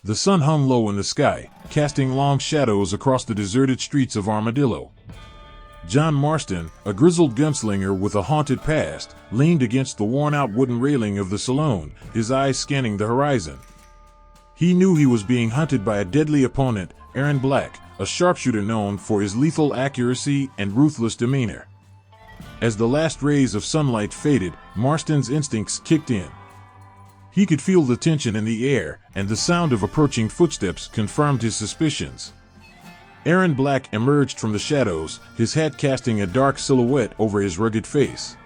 The sun hung low in the sky, casting long shadows across the deserted streets of Armadillo. John Marston, a grizzled gunslinger with a haunted past, leaned against the worn-out wooden railing of the saloon, his eyes scanning the horizon. He knew he was being hunted by a deadly opponent, Erron Black, a sharpshooter known for his lethal accuracy and ruthless demeanor. As the last rays of sunlight faded, Marston's instincts kicked in. He could feel the tension in the air, and the sound of approaching footsteps confirmed his suspicions. Erron Black emerged from the shadows, his hat casting a dark silhouette over his rugged face.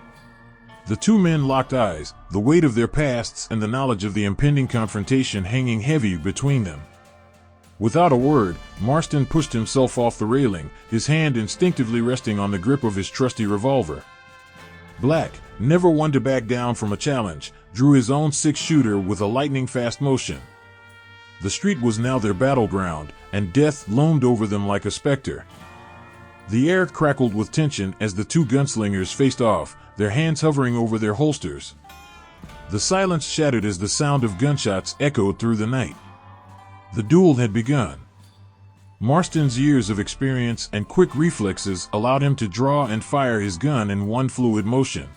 The two men locked eyes, the weight of their pasts and the knowledge of the impending confrontation hanging heavy between them. Without a word, Marston pushed himself off the railing, his hand instinctively resting on the grip of his trusty revolver. Black, never one to back down from a challenge, drew his own six-shooter with a lightning-fast motion. The street was now their battleground, and death loomed over them like a specter. The air crackled with tension as the two gunslingers faced off, their hands hovering over their holsters. The silence shattered as the sound of gunshots echoed through the night. The duel had begun. Marston's years of experience and quick reflexes allowed him to draw and fire his gun in one fluid motion.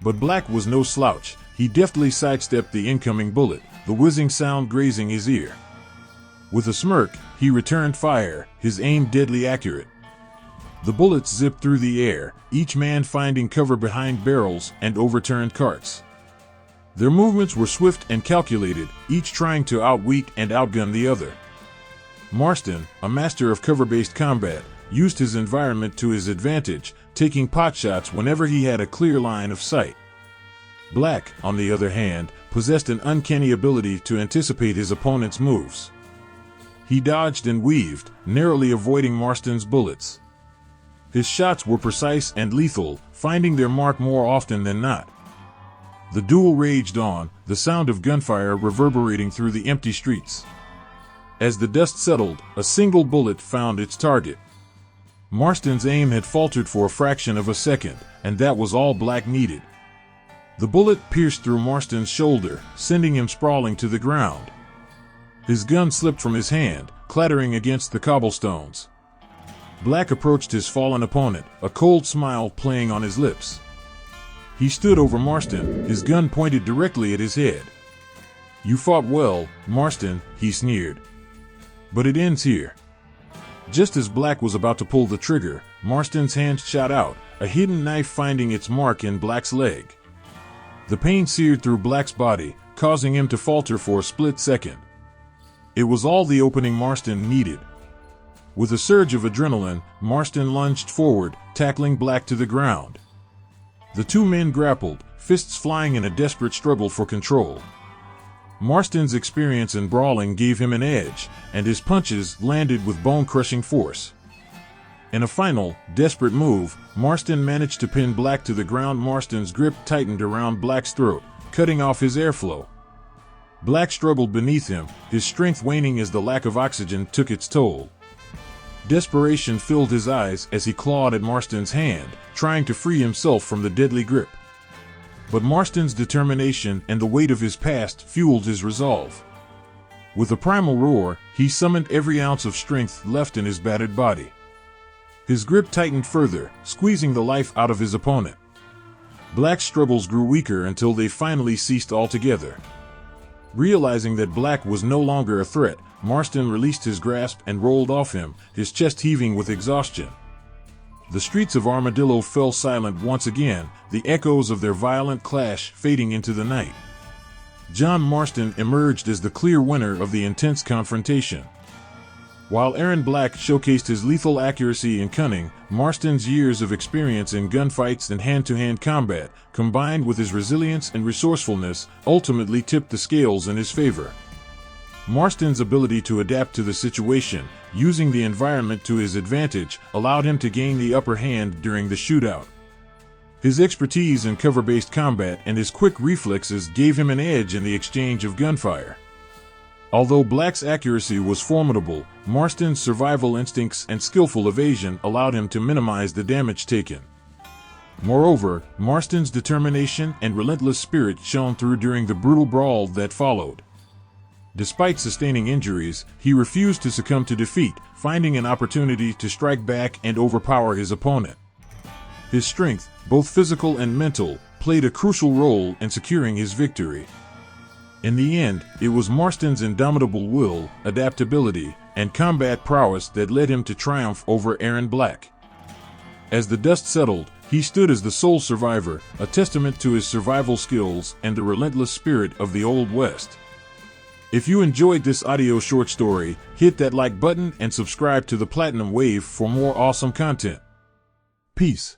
But Black was no slouch. He deftly sidestepped the incoming bullet, the whizzing sound grazing his ear. With a smirk, he returned fire, his aim deadly accurate. The bullets zipped through the air, each man finding cover behind barrels and overturned carts. Their movements were swift and calculated, each trying to outweak and outgun the other. Marston, a master of cover-based combat, used his environment to his advantage, taking potshots whenever he had a clear line of sight. Black, on the other hand, possessed an uncanny ability to anticipate his opponent's moves. He dodged and weaved, narrowly avoiding Marston's bullets. His shots were precise and lethal, finding their mark more often than not. The duel raged on, the sound of gunfire reverberating through the empty streets. As the dust settled, a single bullet found its target. Marston's aim had faltered for a fraction of a second, and that was all Black needed. The bullet pierced through Marston's shoulder, sending him sprawling to the ground. His gun slipped from his hand, clattering against the cobblestones. Black approached his fallen opponent, a cold smile playing on his lips. He stood over Marston, his gun pointed directly at his head. "You fought well, Marston," he sneered. "But it ends here." Just as Black was about to pull the trigger, Marston's hand shot out, a hidden knife finding its mark in Black's leg. The pain seared through Black's body, causing him to falter for a split second. It was all the opening Marston needed. With a surge of adrenaline, Marston lunged forward, tackling Black to the ground. The two men grappled, fists flying in a desperate struggle for control. Marston's experience in brawling gave him an edge, and his punches landed with bone-crushing force. In a final, desperate move, Marston managed to pin Black to the ground. Marston's grip tightened around Black's throat, cutting off his airflow. Black struggled beneath him, his strength waning as the lack of oxygen took its toll. Desperation filled his eyes as he clawed at Marston's hand, trying to free himself from the deadly grip. But Marston's determination and the weight of his past fueled his resolve. With a primal roar, he summoned every ounce of strength left in his battered body. His grip tightened further, squeezing the life out of his opponent. Black's struggles grew weaker until they finally ceased altogether. Realizing that Black was no longer a threat, Marston released his grasp and rolled off him, his chest heaving with exhaustion. The streets of Armadillo fell silent once again, the echoes of their violent clash fading into the night. John Marston emerged as the clear winner of the intense confrontation. While Erron Black showcased his lethal accuracy and cunning, Marston's years of experience in gunfights and hand-to-hand combat, combined with his resilience and resourcefulness, ultimately tipped the scales in his favor. Marston's ability to adapt to the situation, using the environment to his advantage, allowed him to gain the upper hand during the shootout. His expertise in cover-based combat and his quick reflexes gave him an edge in the exchange of gunfire. Although Black's accuracy was formidable, Marston's survival instincts and skillful evasion allowed him to minimize the damage taken. Moreover, Marston's determination and relentless spirit shone through during the brutal brawl that followed. Despite sustaining injuries, he refused to succumb to defeat, finding an opportunity to strike back and overpower his opponent. His strength, both physical and mental, played a crucial role in securing his victory. In the end, it was Marston's indomitable will, adaptability, and combat prowess that led him to triumph over Erron Black. As the dust settled, he stood as the sole survivor, a testament to his survival skills and the relentless spirit of the Old West. If you enjoyed this audio short story, hit that like button and subscribe to the Platinum Wave for more awesome content. Peace.